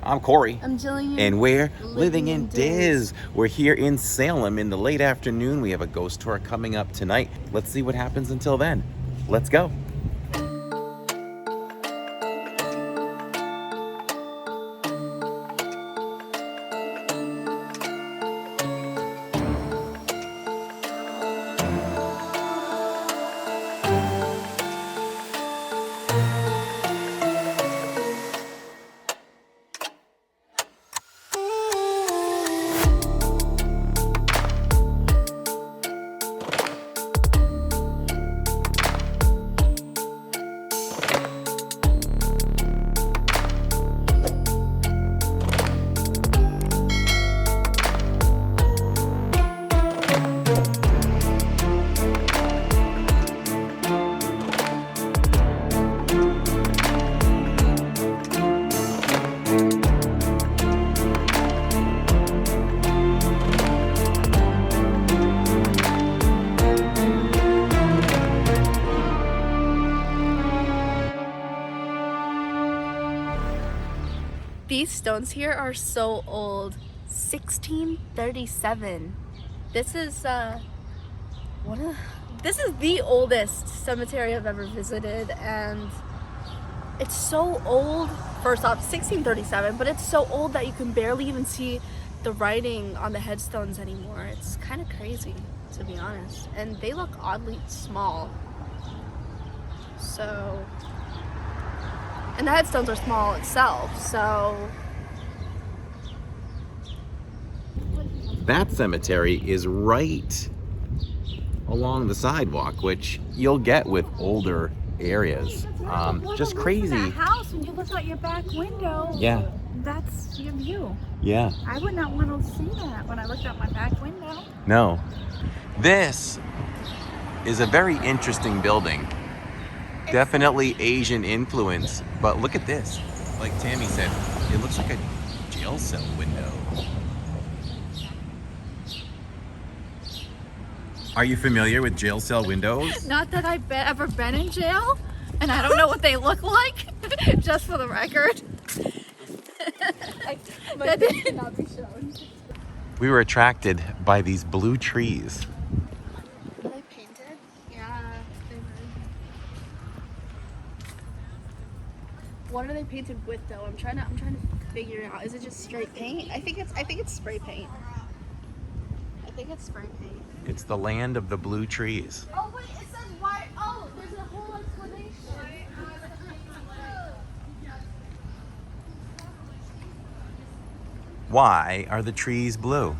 I'm Corey. I'm Jillian. And we're living in Diz. We're here in Salem in the late afternoon. We have a ghost tour coming up tonight. Let's see what happens until then. Let's go. These stones here are so old. 1637. This is this is the oldest cemetery I've ever visited, and it's so old. First off, 1637, but it's so old that you can barely even see the writing on the headstones anymore. It's kind of crazy, to be honest. And they look oddly small. So, and the headstones are small itself, so. That cemetery is right along the sidewalk, which you'll get with older areas. Just crazy. That house, when you look out your back window, Yeah. that's your view. Yeah. I would not want to see that when I looked out my back window. No. This is a very interesting building. Definitely Asian influence, but look at this. Like Tammy said, it looks like a jail cell window. Are you familiar with jail cell windows? Not that I've ever been in jail, and I don't know what they look like, just for the record. That did not be shown. We were attracted by these blue trees. Are they painted? Yeah, they were. What are they painted with though? I'm trying to figure it out. Is it just straight paint? I think it's spray paint. I think it's spray paint. It's the land of the blue trees. Oh wait, it says white. Oh, there's a whole explanation. Why are the trees blue?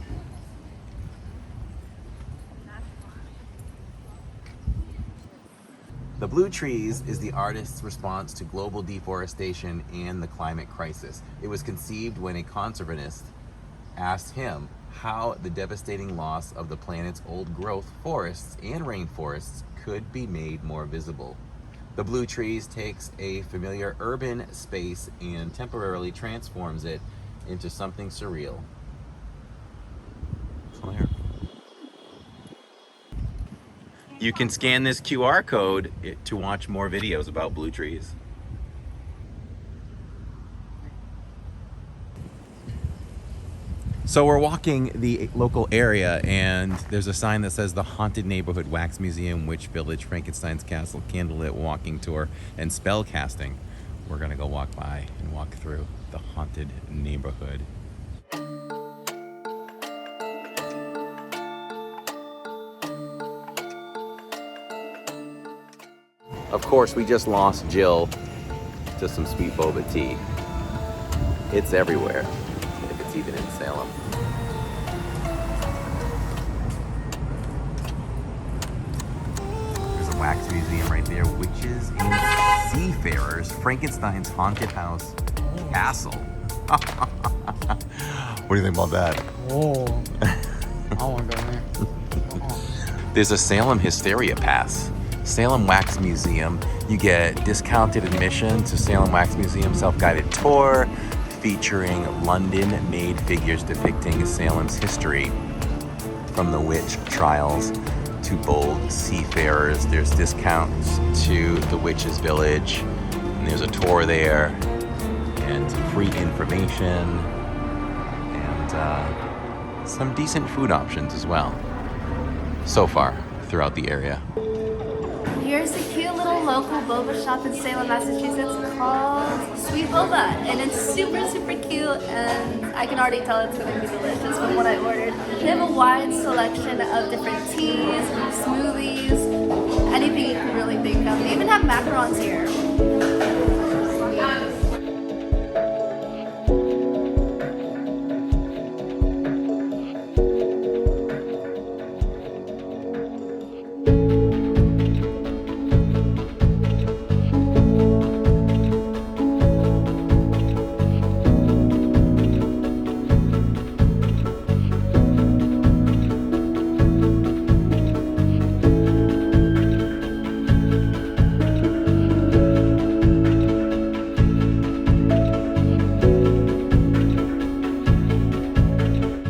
The Blue Trees is the artist's response to global deforestation and the climate crisis. It was conceived when a conservationist asked him how the devastating loss of the planet's old growth forests and rainforests could be made more visible. The Blue Trees takes a familiar urban space and temporarily transforms it into something surreal. Claire. You can scan this QR code to watch more videos about blue trees. So we're walking the local area, and there's a sign that says the Haunted Neighborhood Wax Museum, Witch Village, Frankenstein's Castle, Candlelit Walking Tour, and Spell Casting. We're gonna go walk by and walk through the haunted neighborhood. Of course, we just lost Jill to some sweet boba tea. It's everywhere, if it's even in Salem. There's a wax museum right there, Witches and Seafarers, Frankenstein's Haunted House Castle. What do you think about that? Oh, I want to go there. There's a Salem Hysteria Pass. Salem Wax Museum. You get discounted admission to Salem Wax Museum self-guided tour featuring London-made figures depicting Salem's history from the witch trials to bold seafarers. There's discounts to the witches' village, and there's a tour there. and free information and some decent food options as well so far throughout the area. Here's a cute little local boba shop in Salem, Massachusetts called Sweet Boba, and it's super, super cute, and I can already tell it's gonna be delicious from what I ordered. They have a wide selection of different teas, smoothies, anything you can really think of. They even have macarons here.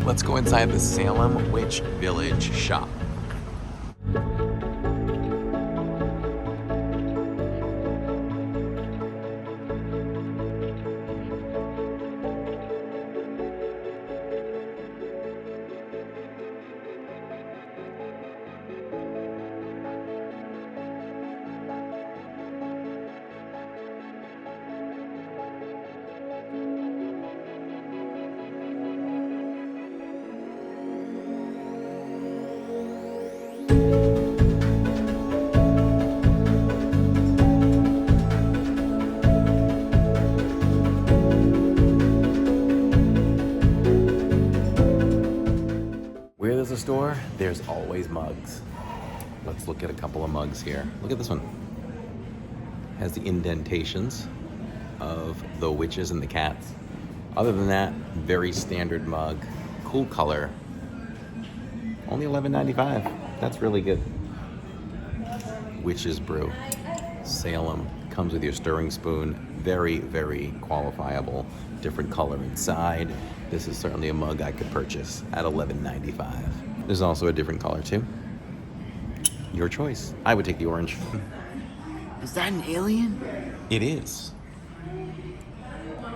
Let's go inside the Salem Witch Village shop. Where there's a store, there's always mugs. Let's look at a couple of mugs here. Look at this one. Has the indentations of the witches and the cats. Other than that, very standard mug. Cool color. Only $11.95. That's really good. Witch's Brew. Salem. Comes with your stirring spoon. Very, very qualifiable. Different color inside. This is certainly a mug I could purchase at $11.95. There's also a different color too. Your choice. I would take the orange. Is that an alien? It is.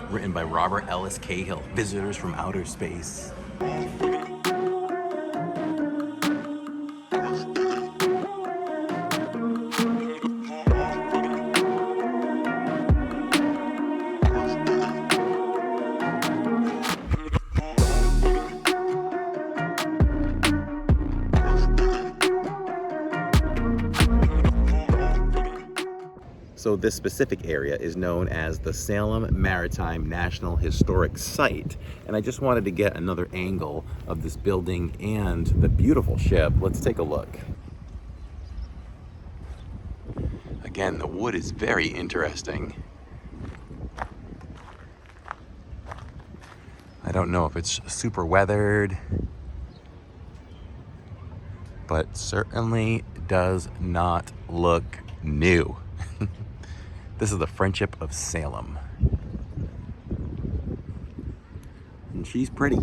Written by Robert Ellis Cahill. Visitors from Outer Space. So this specific area is known as the Salem Maritime National Historic Site. And I just wanted to get another angle of this building and the beautiful ship. Let's take a look. Again, the wood is very interesting. I don't know if it's super weathered, but certainly does not look new. This is the Friendship of Salem. And she's pretty.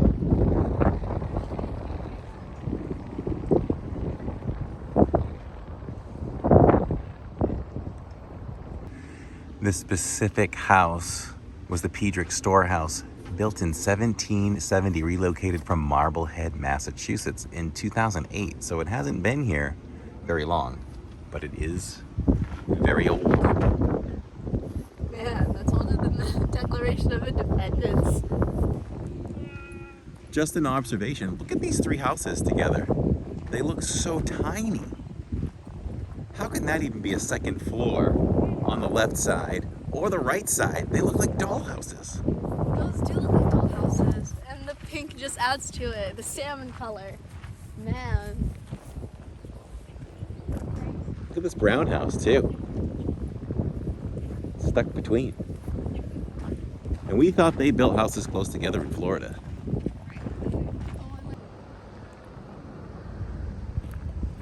This specific house was the Pedrick Storehouse, built in 1770, relocated from Marblehead, Massachusetts in 2008. So it hasn't been here very long, but it is very old. Man, that's older than the Declaration of Independence. Just an observation, look at these three houses together. They look so tiny. How can that even be a second floor on the left side or the right side? They look like doll houses. Those do look like doll houses, and the pink just adds to it. The salmon color. Man. Look at this brown house too. Stuck between. And we thought they built houses close together in Florida.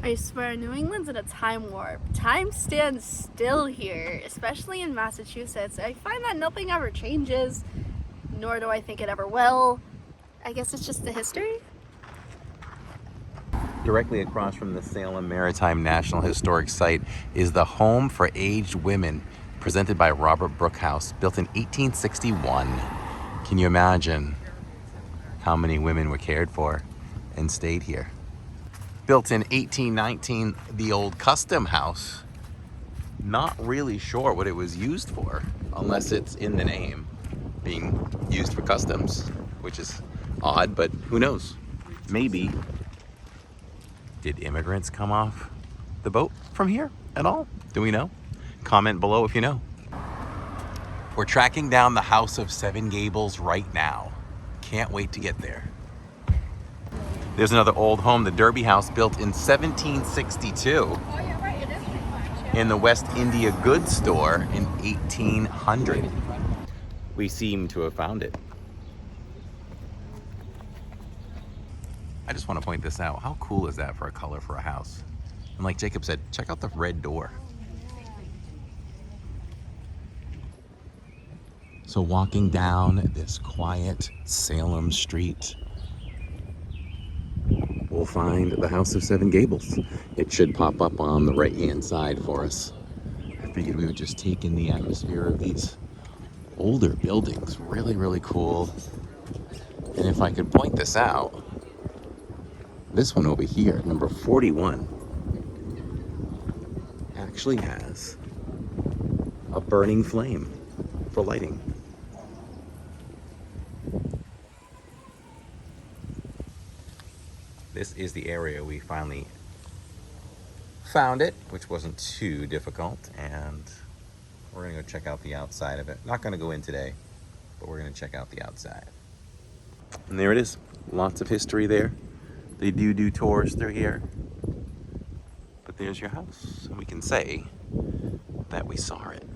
I swear, New England's in a time warp. Time stands still here, especially in Massachusetts. I find that nothing ever changes, nor do I think it ever will. I guess it's just the history. Directly across from the Salem Maritime National Historic Site is the Home for Aged Women. presented by Robert Brookhouse, built in 1861. Can you imagine how many women were cared for and stayed here? Built in 1819, the old Custom House. Not really sure what it was used for, unless it's in the name, being used for customs, which is odd, but who knows? Maybe. Did immigrants come off the boat from here at all? Do we know? Comment below if you know. We're tracking down the House of Seven Gables right now. Can't wait to get there. There's another old home, the Derby House, built in 1762. In the West India Goods Store in 1800. We seem to have found it. I just want to point this out. How cool is that for a color for a house? And like Jacob said, check out the red door. So walking down this quiet Salem street, we'll find the House of Seven Gables. It should pop up on the right-hand side for us. I figured we would just take in the atmosphere of these older buildings. Really, really cool. And if I could point this out, this one over here, number 41, actually has a burning flame for lighting. This is the area we finally found it, which wasn't too difficult, and we're gonna go check out the outside of it. Not gonna go in today, but we're gonna check out the outside. And there it is, lots of history there. They do tours through here, but there's your house, and we can say that we saw it.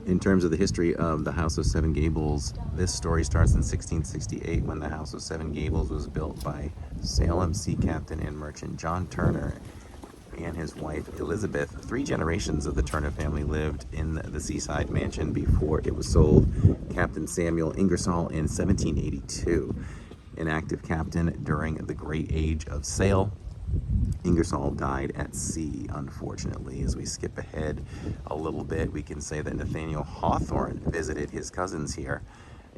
In terms of the history of the House of Seven Gables, this story starts in 1668 when the House of Seven Gables was built by Salem sea captain and merchant John Turner and his wife Elizabeth. 3 generations of the Turner family lived in the seaside mansion before it was sold. Captain Samuel Ingersoll in 1782, an active captain during the Great Age of Sail. Ingersoll died at sea, unfortunately. As we skip ahead a little bit, we can say that Nathaniel Hawthorne visited his cousins here,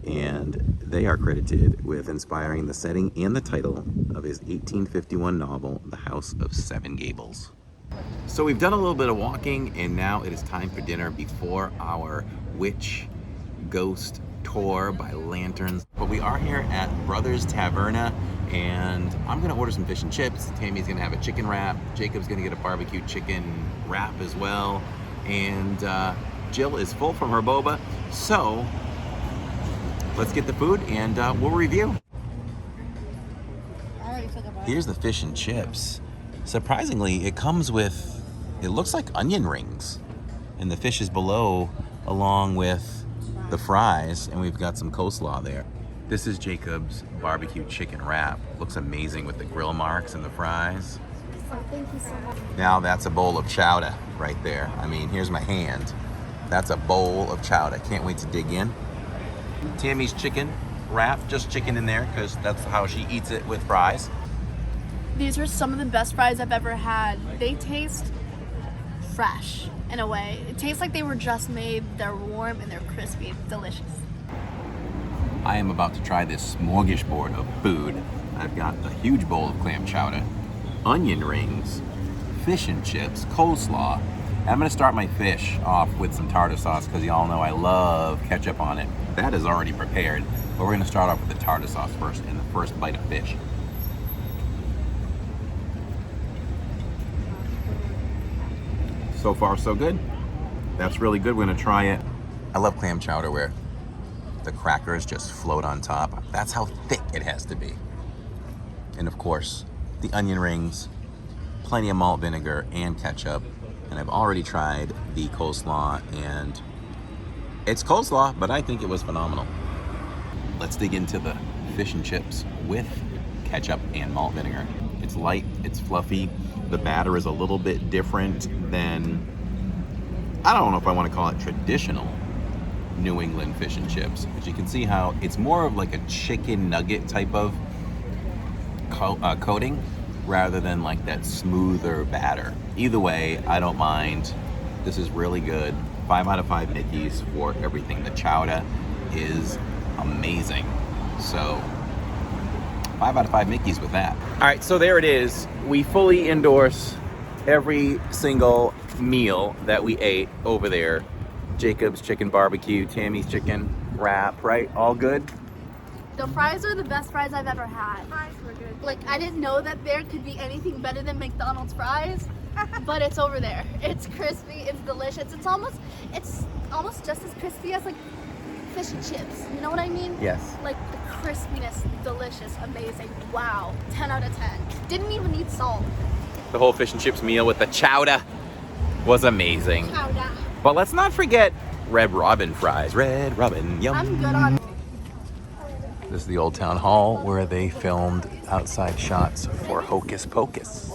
and they are credited with inspiring the setting and the title of his 1851 novel, The House of Seven Gables. So we've done a little bit of walking, and now it is time for dinner before our witch ghost tour by lanterns. But we are here at Brothers Taverna, and I'm gonna order some fish and chips. Tammy's gonna have a chicken wrap. Jacob's gonna get a barbecue chicken wrap as well. And Jill is full from her boba. So let's get the food and we'll review. Here's the fish and chips. Surprisingly, it comes with, it looks like onion rings. And the fish is below along with the fries, and we've got some coleslaw there. This is Jacob's barbecue chicken wrap. Looks amazing with the grill marks and the fries. Oh, thank you so much. Now that's a bowl of chowder right there. I mean, here's my hand. That's a bowl of chowder. Can't wait to dig in. Tammy's chicken wrap, just chicken in there because that's how she eats it with fries. These are some of the best fries I've ever had. They taste fresh in a way. It tastes like they were just made. They're warm and they're crispy. Delicious. I am about to try this smorgasbord of food. I've got a huge bowl of clam chowder, onion rings, fish and chips, coleslaw. And I'm gonna start my fish off with some tartar sauce because y'all know I love ketchup on it. That is already prepared, but we're gonna start off with the tartar sauce first in the first bite of fish. So far, so good. That's really good. We're gonna try it. I love clam chowder where the crackers just float on top. That's how thick it has to be. And of course, the onion rings, plenty of malt vinegar and ketchup. And I've already tried the coleslaw, and it's coleslaw, but I think it was phenomenal. Let's dig into the fish and chips with ketchup and malt vinegar. It's light, it's fluffy. The batter is a little bit different than I don't know if I want to call it traditional New England fish and chips, but you can see how it's more of like a chicken nugget type of coating rather than like that smoother batter. Either way, I don't mind. This is really good. 5 out of 5 Mickeys for everything. The chowder is amazing. So 5 out of 5 Mickeys with that. All right, so there it is. We fully endorse every single meal that we ate over there. Jacob's chicken barbecue, Tammy's chicken wrap, right? All good? The fries are the best fries I've ever had. Fries were good. Like, I didn't know that there could be anything better than McDonald's fries, but it's over there. It's crispy, it's delicious. It's almost just as crispy as like fish and chips. You know what I mean? Yes. Like the crispiness, delicious, amazing. Wow, 10 out of 10. Didn't even need salt. The whole fish and chips meal with the chowder was amazing. Chowder. But let's not forget Red Robin fries. Red Robin, yum. I'm good on. This is the Old Town Hall where they filmed outside shots for Hocus Pocus.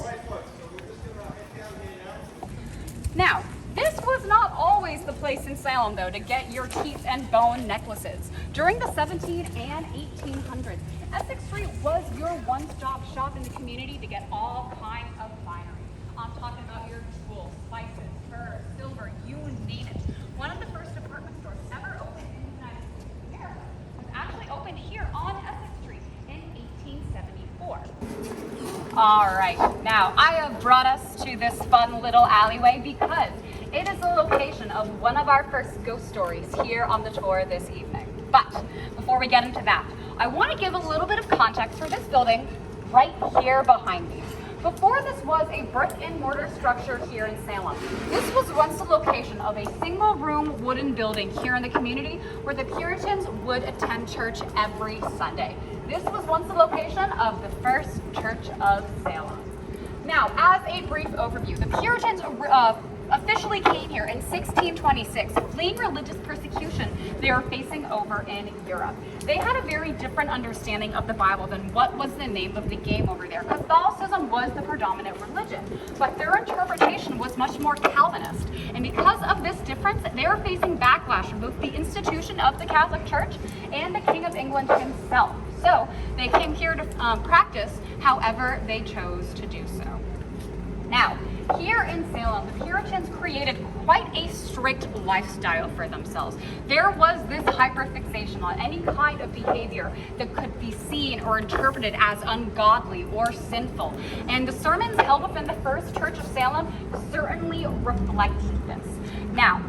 Now, this was not always the place in Salem, though, to get your teeth and bone necklaces. During the 1700s and 1800s, Essex Street was your one-stop shop in the community to get all kinds of finery. I'm talking about your jewels, spices, furs, silver, you name it. One of the first department stores ever opened in the United States of America was actually opened here on Essex Street in 1874. All right, now I have brought us to this fun little alleyway because it is the location of one of our first ghost stories here on the tour this evening. But before we get into that, I want to give a little bit of context for this building right here behind me. Before this was a brick and mortar structure here in Salem. This was once the location of a single room wooden building here in the community where the Puritans would attend church every Sunday. This was once the location of the first church of Salem. Now, as a brief overview, the Puritans officially came here in 1626, fleeing religious persecution they were facing over in Europe. They had a very different understanding of the Bible than what was the name of the game over there. Catholicism was the predominant religion, but their interpretation was much more Calvinist. And because of this difference, they were facing backlash from both the institution of the Catholic Church and the King of England himself. So they came here to practice however they chose to do so. Now, here in Salem, the Puritans created quite a strict lifestyle for themselves. There was this hyperfixation on any kind of behavior that could be seen or interpreted as ungodly or sinful. And the sermons held within the first church of Salem certainly reflect this. Now,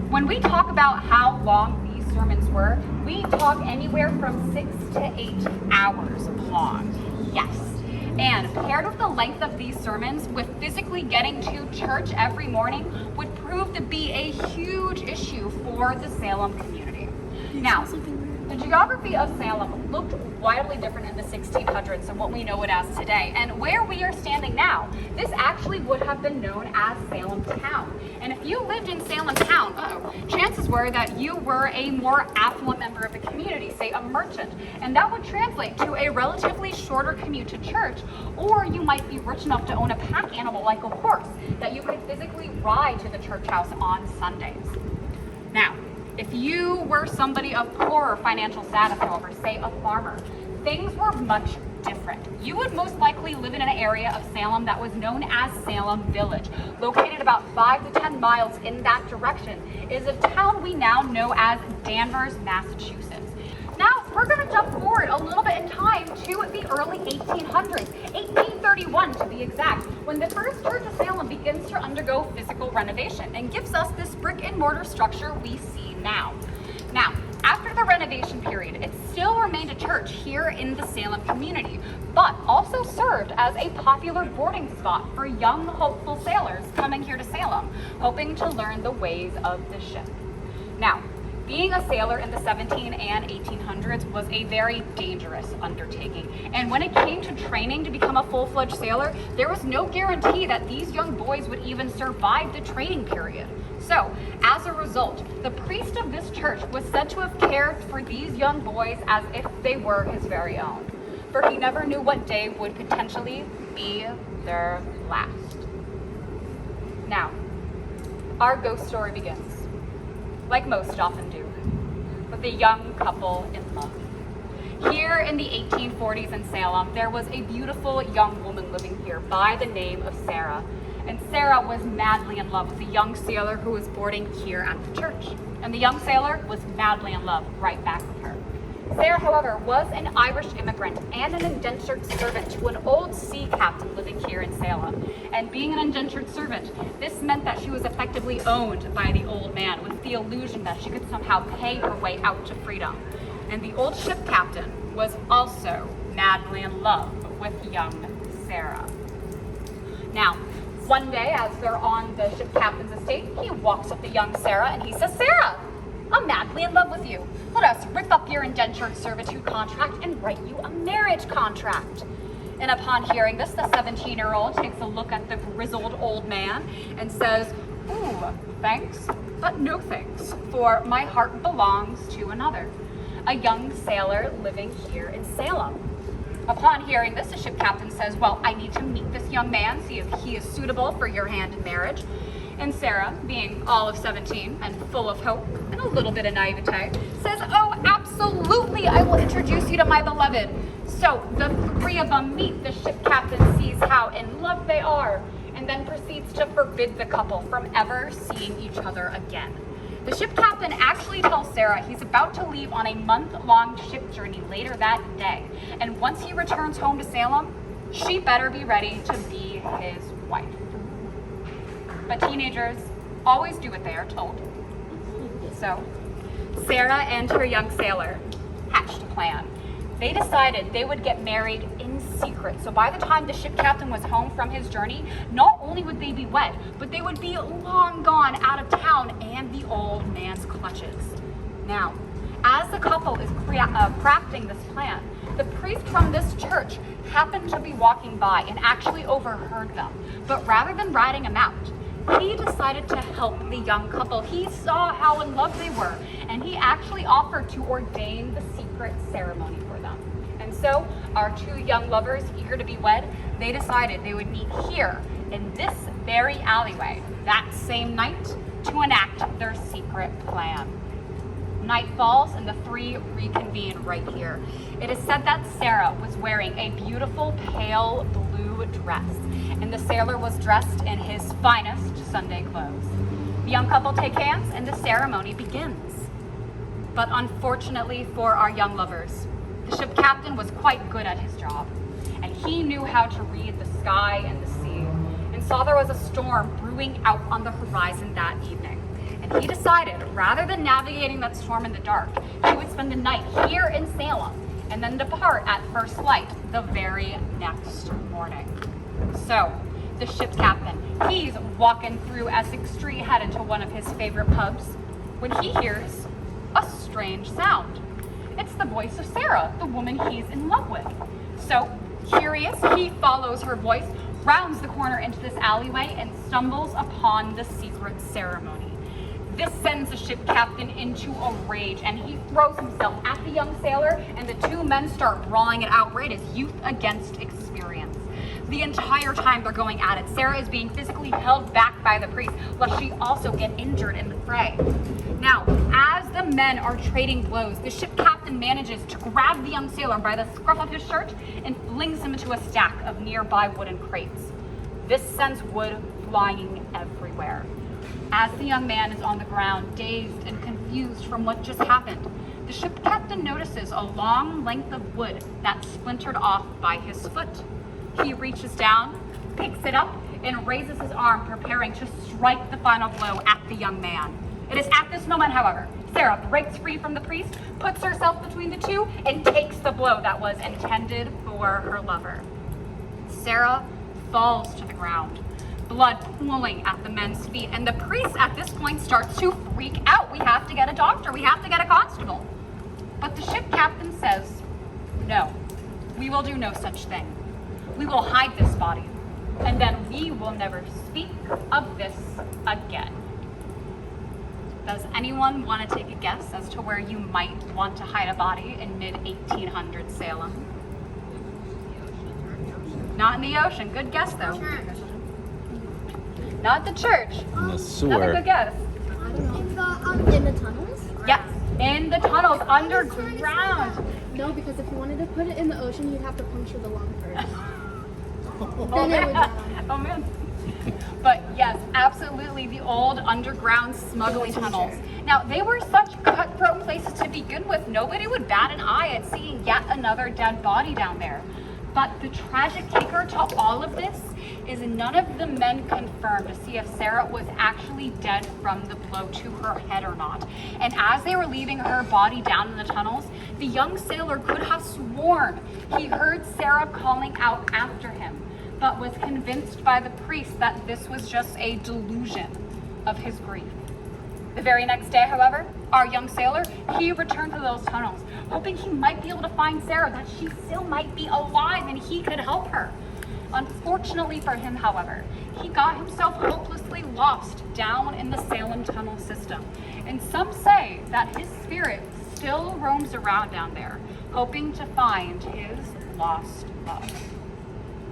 when we talk about how long these sermons were, we talk anywhere from 6 to 8 hours long. Yes. And paired with the length of these sermons, with physically getting to church every morning would prove to be a huge issue for the Salem community. Now, the geography of Salem looked wildly different in the 1600s than what we know it as today. And where we are standing now, this actually would have been known as Salem Town. And if you lived in Salem Town, chances were that you were a more affluent member of the community, say a merchant. And that would translate to a relatively shorter commute to church, or you might be rich enough to own a pack animal like a horse that you could physically ride to the church house on Sundays. Now, if you were somebody of poorer financial status, however, say a farmer, things were much different. You would most likely live in an area of Salem that was known as Salem Village. Located about 5 to 10 miles in that direction is a town we now know as Danvers, Massachusetts. Now, we're going to jump forward a little bit in time to the early 1800s, 1831 to be exact, when the first church of Salem begins to undergo physical renovation and gives us this brick and mortar structure we see now. Now, after the renovation period, it still remained a church here in the Salem community, but also served as a popular boarding spot for young, hopeful sailors coming here to Salem, hoping to learn the ways of the ship. Now, being a sailor in the 1700s and 1800s was a very dangerous undertaking. And when it came to training to become a full-fledged sailor, there was no guarantee that these young boys would even survive the training period. So, as a result, the priest of this church was said to have cared for these young boys as if they were his very own, for he never knew what day would potentially be their last. Now, our ghost story begins, like most often do, with a young couple in love. Here in the 1840s in Salem, there was a beautiful young woman living here by the name of Sarah. And Sarah was madly in love with a young sailor who was boarding here at the church. And the young sailor was madly in love right back with her. Sarah, however, was an Irish immigrant and an indentured servant to an old sea captain living here in Salem. And being an indentured servant, this meant that she was effectively owned by the old man with the illusion that she could somehow pay her way out to freedom. And the old ship captain was also madly in love with young Sarah. Now, one day as they're on the ship captain's estate, he walks up to young Sarah and he says, "Sarah, I'm madly in love with you. Let us rip up your indentured servitude contract and write you a marriage contract." And upon hearing this, the 17-year-old takes a look at the grizzled old man and says, "Ooh, thanks, but no thanks, for my heart belongs to another, a young sailor living here in Salem." Upon hearing this, the ship captain says, "Well, I need to meet this young man, see if he is suitable for your hand in marriage." And Sarah, being all of 17 and full of hope and a little bit of naivete, says, "Oh, absolutely, I will introduce you to my beloved." So the three of them meet. The ship captain sees how in love they are and then proceeds to forbid the couple from ever seeing each other again. The ship captain actually tells Sarah he's about to leave on a month-long ship journey later that day. And once he returns home to Salem, she better be ready to be his wife. But teenagers always do what they are told. So Sarah and her young sailor hatched a plan. They decided they would get married in secret. So by the time the ship captain was home from his journey, not only would they be wed, but they would be long gone out of town and the old man's clutches. Now, as the couple is crafting this plan, the priest from this church happened to be walking by and actually overheard them. But rather than ratting him out, he decided to help the young couple. He saw how in love they were, and he actually offered to ordain the secret ceremony for them. And so, our two young lovers, eager to be wed, they decided they would meet here in this very alleyway that same night to enact their secret plan. Night falls and the three reconvene right here. It is said that Sarah was wearing a beautiful pale blue dress, and the sailor was dressed in his finest Sunday clothes. The young couple take hands and the ceremony begins. But unfortunately for our young lovers, the ship captain was quite good at his job, and he knew how to read the sky and the sea, and saw there was a storm brewing out on the horizon that evening. And he decided, rather than navigating that storm in the dark, he would spend the night here in Salem and then depart at first light the very next morning. So, the ship captain, he's walking through Essex Street headed to one of his favorite pubs when he hears a strange sound. It's the voice of Sarah, the woman he's in love with. So, curious, he follows her voice, rounds the corner into this alleyway, and stumbles upon the secret ceremony. This sends the ship captain into a rage, and he throws himself at the young sailor, and the two men start brawling it out right as youth against experience. The entire time they're going at it, Sarah is being physically held back by the priest, lest she also get injured in the fray. Now, as the men are trading blows, the ship captain manages to grab the young sailor by the scruff of his shirt and flings him into a stack of nearby wooden crates. This sends wood flying everywhere. As the young man is on the ground, dazed and confused from what just happened, the ship captain notices a long length of wood that splintered off by his foot. He reaches down, picks it up, and raises his arm, preparing to strike the final blow at the young man. It is at this moment, however, Sarah breaks free from the priest, puts herself between the two, and takes the blow that was intended for her lover. Sarah falls to the ground, blood pooling at the men's feet, and the priest at this point starts to freak out. "We have to get a doctor, we have to get a constable." But the ship captain says, "No, we will do no such thing. We will hide this body, and then we will never speak of this again." Does anyone want to take a guess as to where you might want to hide a body in mid-1800s Salem? Not in the ocean. Good guess, though. Not the church. In the Another sewer. good guess. In the tunnels? Yes, in the tunnels underground. No, because if you wanted to put it in the ocean, you'd have to puncture the lung first. Oh Then it would man. drown. Oh man. But yes, absolutely, the old underground smuggling tunnels. Now, they were such cutthroat places to begin with. Nobody would bat an eye at seeing yet another dead body down there. But the tragic kicker to all of this is none of the men confirmed to see if Sarah was actually dead from the blow to her head or not. And as they were leaving her body down in the tunnels, the young sailor could have sworn he heard Sarah calling out after him, but was convinced by the priest that this was just a delusion of his grief. The very next day, however, our young sailor, he returned to those tunnels, hoping he might be able to find Sarah, that she still might be alive and he could help her. Unfortunately for him, however, he got himself hopelessly lost down in the Salem tunnel system. And some say that his spirit still roams around down there, hoping to find his lost love.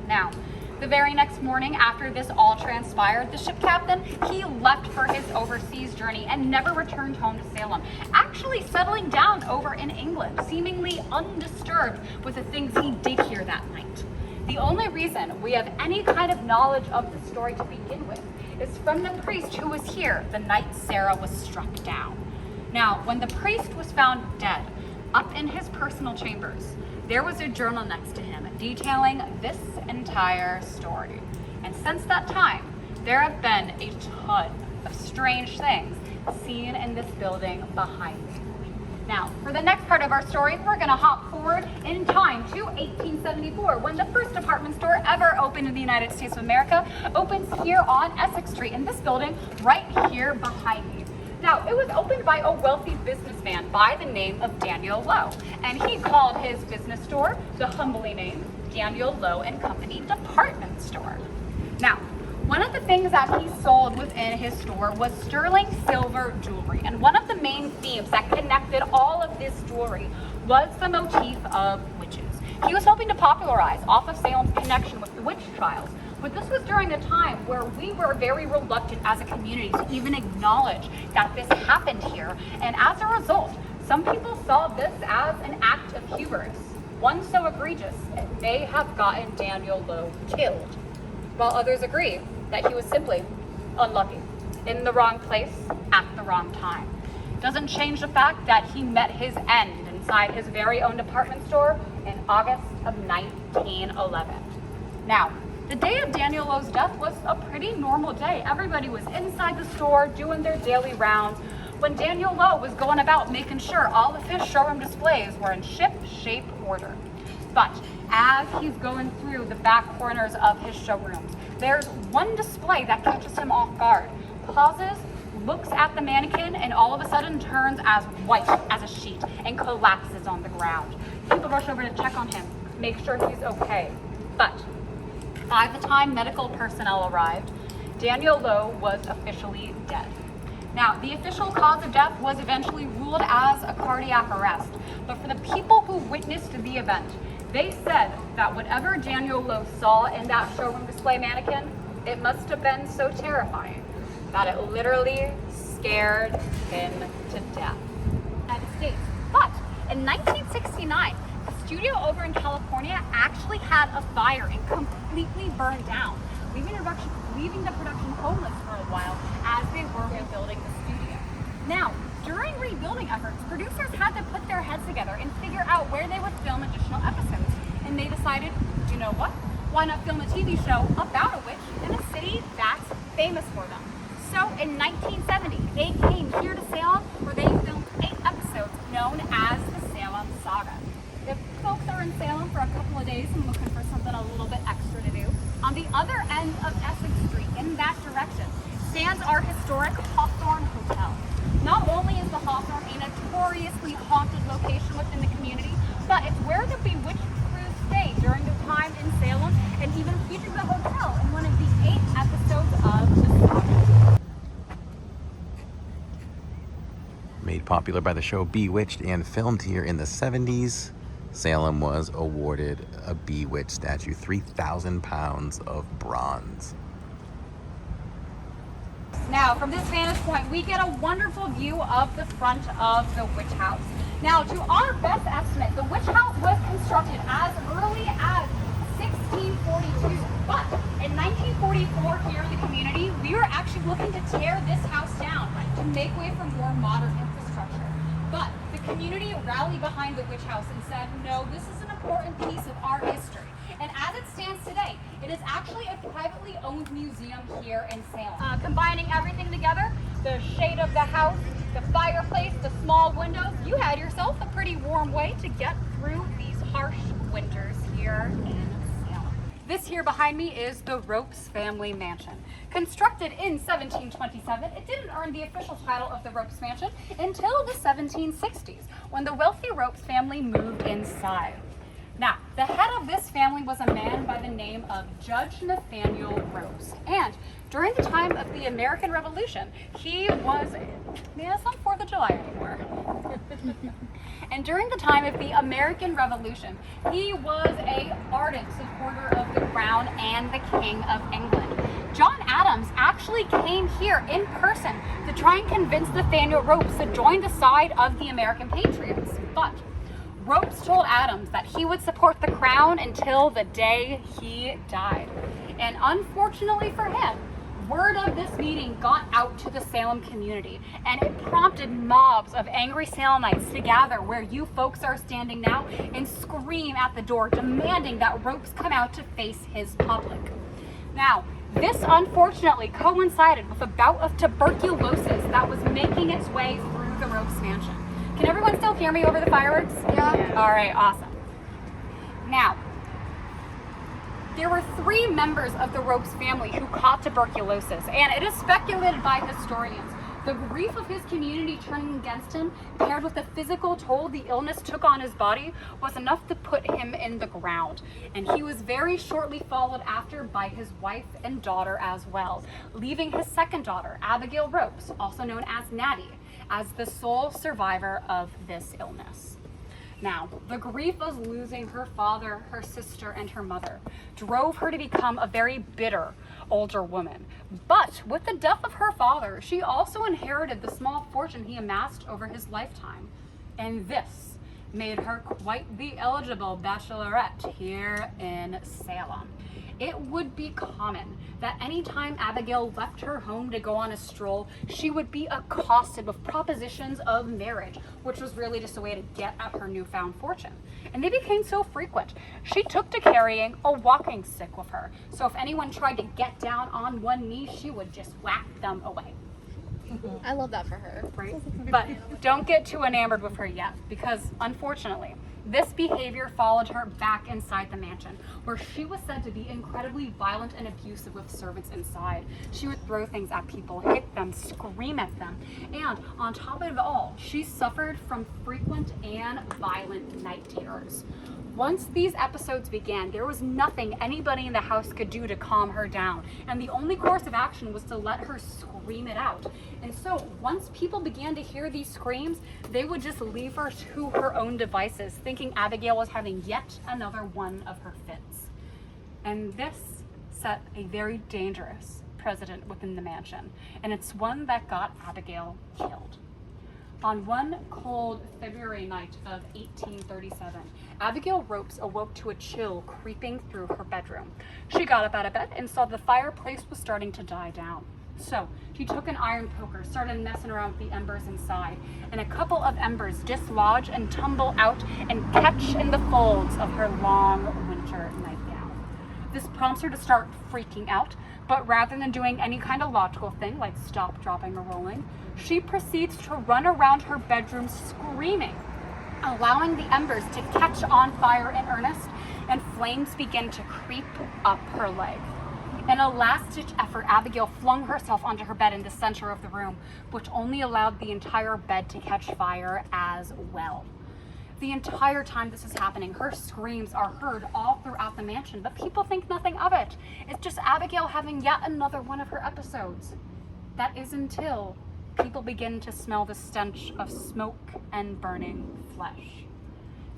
Now, the very next morning after this all transpired, the ship captain, he left for his overseas journey and never returned home to Salem, actually settling down over in England, seemingly undisturbed with the things he did here that night. The only reason we have any kind of knowledge of the story to begin with is from the priest who was here the night Sarah was struck down. Now, when the priest was found dead, up in his personal chambers, there was a journal next to him detailing this entire story. And since that time, there have been a ton of strange things seen in this building behind me. Now, for the next part of our story, we're gonna hop forward in time to 1874, when the first department store ever opened in the United States of America opens here on Essex Street, in this building right here behind me. Now, it was opened by a wealthy businessman by the name of Daniel Lowe, and he called his business store the humbly named Daniel Lowe and Company Department Store. Now, one of the things that he sold within his store was sterling silver jewelry, and one of the main themes that connected all of this jewelry was the motif of witches. He was hoping to popularize off of Salem's connection with the witch trials, but this was during a time where we were very reluctant as a community to even acknowledge that this happened here, and as a result, some people saw this as an act of hubris, one so egregious they have gotten Daniel Lowe killed, while others agree that he was simply unlucky, in the wrong place at the wrong time. Doesn't change the fact that he met his end inside his very own department store in August of 1911. Now, the day of Daniel Lowe's death was a pretty normal day. Everybody was inside the store doing their daily rounds when Daniel Lowe was going about making sure all of his showroom displays were in ship-shape order. But as he's going through the back corners of his showrooms, there's one display that catches him off guard. Pauses, looks at the mannequin, and all of a sudden turns as white as a sheet and collapses on the ground. People rush over to check on him, make sure he's okay. But by the time medical personnel arrived, Daniel Lowe was officially dead. Now, the official cause of death was eventually ruled as a cardiac arrest, but for the people who witnessed the event, they said that whatever Daniel Lowe saw in that showroom display mannequin, it must have been so terrifying that it literally scared him to death. United States. But in 1969, the studio over in California actually had a fire and completely burned down, leaving the production homeless for a while as they were rebuilding the studio. Now, during rebuilding efforts, producers had to put their heads together and figure out where they would film additional episodes. And they decided, you know what? Why not film a TV show about a witch in a city that's famous for them? So in 1970, they came here to Salem, where they filmed 8 episodes known as the Salem Saga. If folks are in Salem for a couple of days and looking for something a little bit extra to do, on the other end of Essex Street, in that direction, stands our historic Hawthorne Hotel. Not only is the Hawthorne a notoriously haunted location within the community, but it's where the bewitched crew stayed during their time in Salem, and even featured the hotel in one of the 8 episodes of the saga. Made popular by the show Bewitched and filmed here in the 70s, Salem was awarded a Bewitched statue, 3,000 pounds of bronze. Now, from this vantage point, we get a wonderful view of the front of the witch house. Now, to our best estimate, the witch house was constructed as early as 1642, but in 1944 here in the community, we were actually looking to tear this house down to make way for more modern infrastructure. But the community rallied behind the witch house and said, no, this is an important piece of our history. And as it stands today, it is actually a privately owned museum here in Salem. Combining everything together, the shade of the house, the fireplace, the small windows, you had yourself a pretty warm way to get through these harsh winters here in Salem. This here behind me is the Ropes family mansion. Constructed in 1727, it didn't earn the official title of the Ropes mansion until the 1760s, when the wealthy Ropes family moved inside. Now, the head of this family was a man by the name of Judge Nathaniel Ropes. And during the time of the American Revolution, he was, it's not 4th of July anymore. And during the time of the American Revolution, he was an ardent supporter of the crown and the King of England. John Adams actually came here in person to try and convince Nathaniel Ropes to join the side of the American Patriots. But Ropes told Adams that he would support the crown until the day he died. And unfortunately for him, word of this meeting got out to the Salem community, and it prompted mobs of angry Salemites to gather where you folks are standing now and scream at the door, demanding that Ropes come out to face his public. Now, this unfortunately coincided with a bout of tuberculosis that was making its way through the Ropes mansion. Can everyone still hear me over the fireworks? Yeah. All right, awesome. Now, there were 3 members of the Ropes family who caught tuberculosis, and it is speculated by historians. The grief of his community turning against him, paired with the physical toll the illness took on his body, was enough to put him in the ground. And he was very shortly followed after by his wife and daughter as well, leaving his second daughter, Abigail Ropes, also known as Natty, as the sole survivor of this illness. Now, the grief of losing her father, her sister, and her mother drove her to become a very bitter older woman. But with the death of her father, she also inherited the small fortune he amassed over his lifetime. And this made her quite the eligible bachelorette here in Salem. It would be common that anytime Abigail left her home to go on a stroll, she would be accosted with propositions of marriage, which was really just a way to get at her newfound fortune. And they became so frequent, she took to carrying a walking stick with her. So if anyone tried to get down on one knee, she would just whack them away. I love that for her. Right? But don't get too enamored with her yet, because unfortunately, this behavior followed her back inside the mansion, where she was said to be incredibly violent and abusive with servants inside. She would throw things at people, hit them, scream at them, and on top of it all, she suffered from frequent and violent night terrors. Once these episodes began, there was nothing anybody in the house could do to calm her down, and the only course of action was to let her scream it out. And so, once people began to hear these screams, they would just leave her to her own devices, thinking Abigail was having yet another one of her fits. And this set a very dangerous precedent within the mansion, and it's one that got Abigail killed. On one cold February night of 1837, Abigail Ropes awoke to a chill creeping through her bedroom. She got up out of bed and saw the fireplace was starting to die down. So she took an iron poker, started messing around with the embers inside, and a couple of embers dislodge and tumble out and catch in the folds of her long winter nightgown. This prompts her to start freaking out, but rather than doing any kind of logical thing like stop, dropping, or rolling, she proceeds to run around her bedroom screaming, allowing the embers to catch on fire in earnest, and flames begin to creep up her leg. In a last-ditch effort, Abigail flung herself onto her bed in the center of the room, which only allowed the entire bed to catch fire as well. The entire time this is happening, her screams are heard all throughout the mansion, but people think nothing of it. It's just Abigail having yet another one of her episodes. That is until people begin to smell the stench of smoke and burning flesh.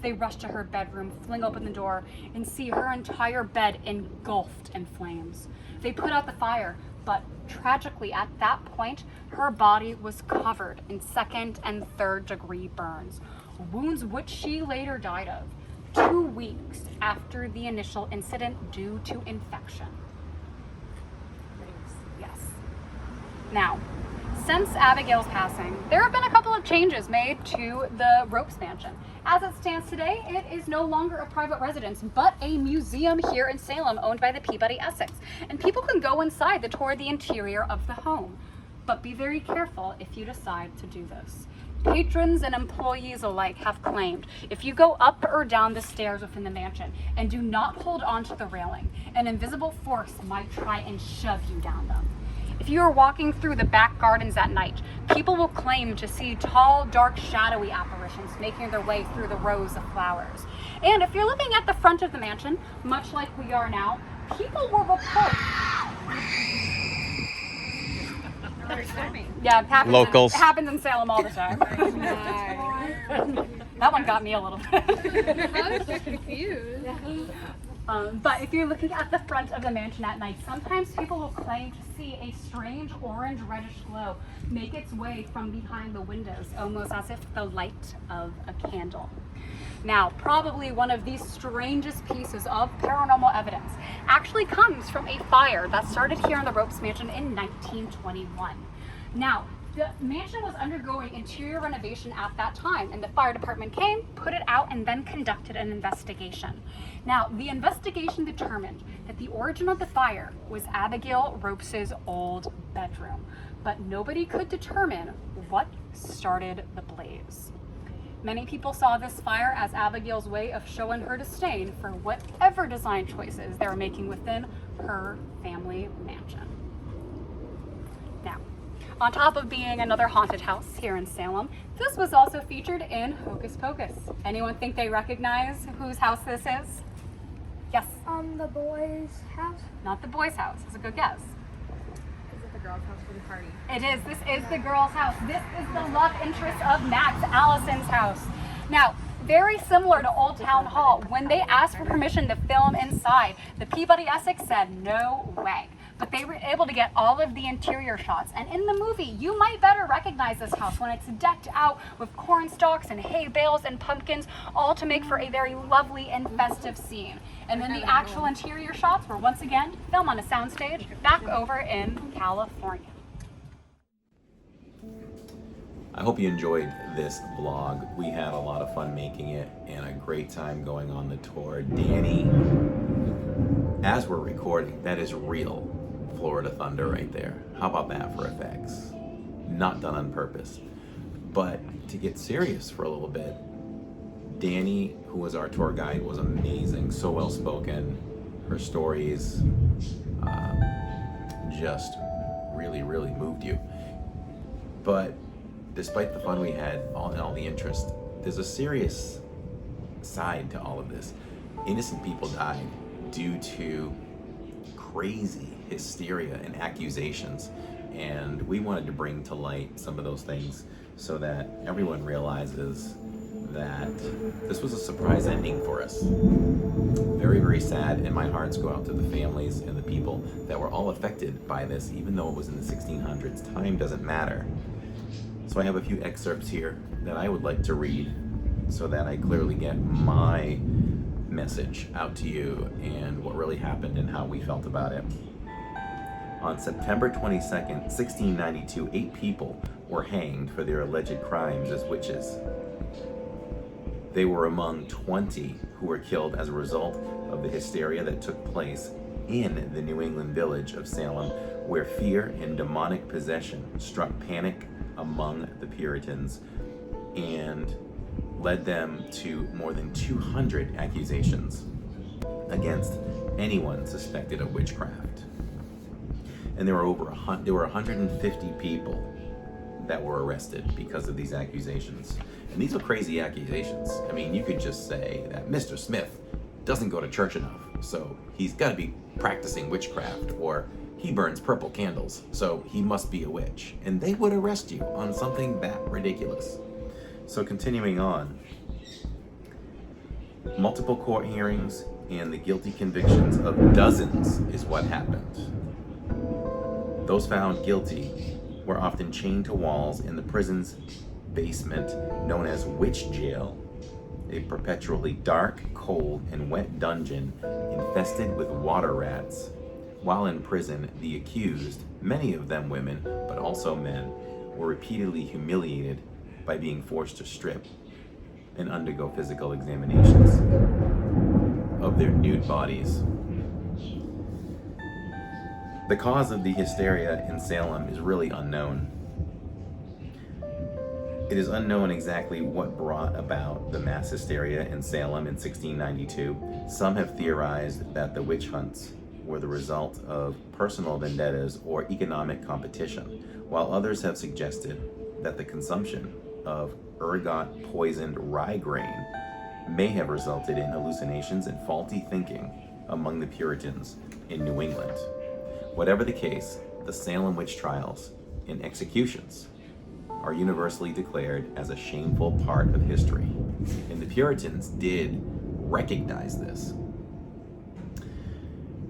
They rush to her bedroom, fling open the door, and see her entire bed engulfed in flames. They put out the fire, But tragically, at that point, her body was covered in 2nd and 3rd degree burns, wounds which she later died of 2 weeks after the initial incident due to infection. Yes. Now, since Abigail's passing, there have been a couple of changes made to the Ropes Mansion. As it stands today, it is no longer a private residence, but a museum here in Salem owned by the Peabody Essex. And people can go inside to tour the interior of the home. But be very careful if you decide to do this. Patrons and employees alike have claimed if you go up or down the stairs within the mansion and do not hold onto the railing, an invisible force might try and shove you down them. If you are walking through the back gardens at night, people will claim to see tall, dark, shadowy apparitions making their way through the rows of flowers. And if you're looking at the front of the mansion, much like we are now, people will report. Yeah, it happens. Locals. It happens in Salem all the time. That one got me a little bit. I was so confused. But if you're looking at the front of the mansion at night, sometimes people will claim to see a strange orange-reddish glow make its way from behind the windows, almost as if the light of a candle. Now, probably one of the strangest pieces of paranormal evidence actually comes from a fire that started here in the Ropes Mansion in 1921. Now, the mansion was undergoing interior renovation at that time, and the fire department came, put it out, and then conducted an investigation. Now, the investigation determined that the origin of the fire was Abigail Ropes' old bedroom, but nobody could determine what started the blaze. Many people saw this fire as Abigail's way of showing her disdain for whatever design choices they were making within her family mansion. Now, on top of being another haunted house here in Salem, this was also featured in Hocus Pocus. Anyone think they recognize whose house this is? Yes. The boys' house. Not the boys' house. It's a good guess. Is it the girls' house for the party? It is. This is the girl's house. This is the love interest of Max, Allison's house. Now, very similar to Old Town Hall, when they asked for permission to film inside, the Peabody Essex said no way. But they were able to get all of the interior shots. And in the movie, you might better recognize this house when it's decked out with corn stalks and hay bales and pumpkins, all to make for a very lovely and festive scene. And then the actual interior shots were once again filmed on a soundstage back over in California. I hope you enjoyed this vlog. We had a lot of fun making it and a great time going on the tour. Danny, as we're recording, that is real Florida thunder right there. How about that for effects? Not done on purpose. But to get serious for a little bit, Danny, who was our tour guide, was amazing, so well spoken. Her stories just really, really moved you. But despite the fun we had and all the interest, there's a serious side to all of this. Innocent people died due to crazy hysteria and accusations, and we wanted to bring to light some of those things so that everyone realizes that this was a surprise ending for us. Very, very sad, and my hearts go out to the families and the people that were all affected by this, even though it was in the 1600s. Time doesn't matter. So I have a few excerpts here that I would like to read so that I clearly get my message out to you and what really happened and how we felt about it. On September 22nd, 1692, 8 people were hanged for their alleged crimes as witches. They were among 20 who were killed as a result of the hysteria that took place in the New England village of Salem, where fear and demonic possession struck panic among the Puritans and led them to more than 200 accusations against anyone suspected of witchcraft. And there were 150 people that were arrested because of these accusations. And these are crazy accusations. I mean, you could just say that Mr. Smith doesn't go to church enough, so he's got to be practicing witchcraft, or he burns purple candles, so he must be a witch. And they would arrest you on something that ridiculous. So continuing on, multiple court hearings and the guilty convictions of dozens is what happened. Those found guilty were often chained to walls in the prison's basement, known as Witch Jail, a perpetually dark, cold, and wet dungeon infested with water rats. While in prison, the accused, many of them women, but also men, were repeatedly humiliated by being forced to strip and undergo physical examinations of their nude bodies. The cause of the hysteria in Salem is really unknown. It is unknown exactly what brought about the mass hysteria in Salem in 1692. Some have theorized that the witch hunts were the result of personal vendettas or economic competition, while others have suggested that the consumption of ergot poisoned rye grain may have resulted in hallucinations and faulty thinking among the Puritans in New England. Whatever the case, the Salem witch trials and executions are universally declared as a shameful part of history. And the Puritans did recognize this.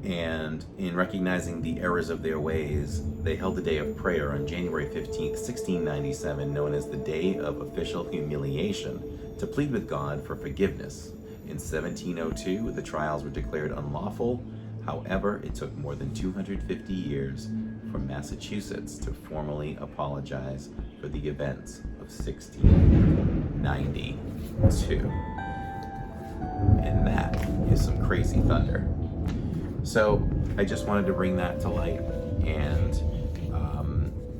And in recognizing the errors of their ways, they held a day of prayer on January 15th, 1697, known as the Day of Official Humiliation, to plead with God for forgiveness. In 1702, the trials were declared unlawful. However, it took more than 250 years for Massachusetts to formally apologize for the events of 1692. And that is some crazy thunder. So I just wanted to bring that to light, and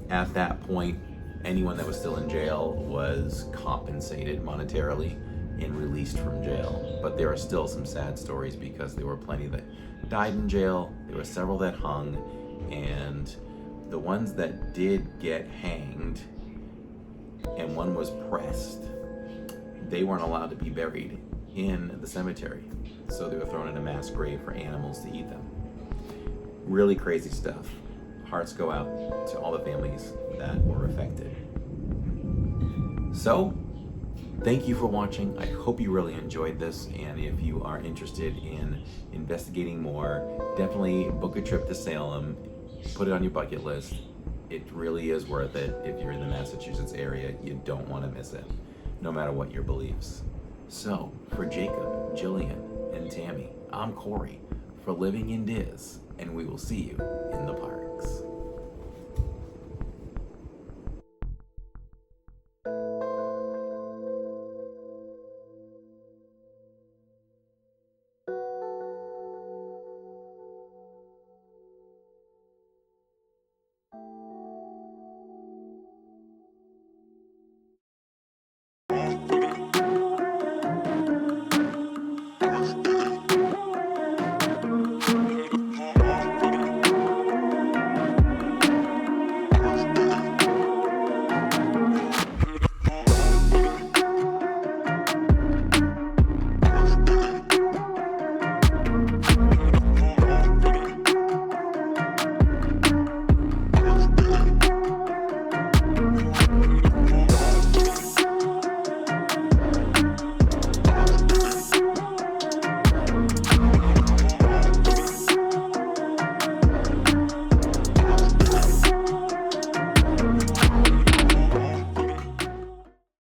at that point, anyone that was still in jail was compensated monetarily and released from jail. But there are still some sad stories because there were plenty that died in jail, there were several that hung, and the ones that did get hanged and one was pressed, they weren't allowed to be buried in the cemetery. So they were thrown in a mass grave for animals to eat them. Really crazy stuff. Hearts go out to all the families that were affected. So, thank you for watching. I hope you really enjoyed this, and if you are interested in investigating more, definitely book a trip to Salem. Put it on your bucket list. It really is worth it. If you're in the Massachusetts area, you don't want to miss it, no matter what your beliefs. So, for Jacob, Jillian, and Tammy, I'm Corey for Living in Diz, and we will see you in the park.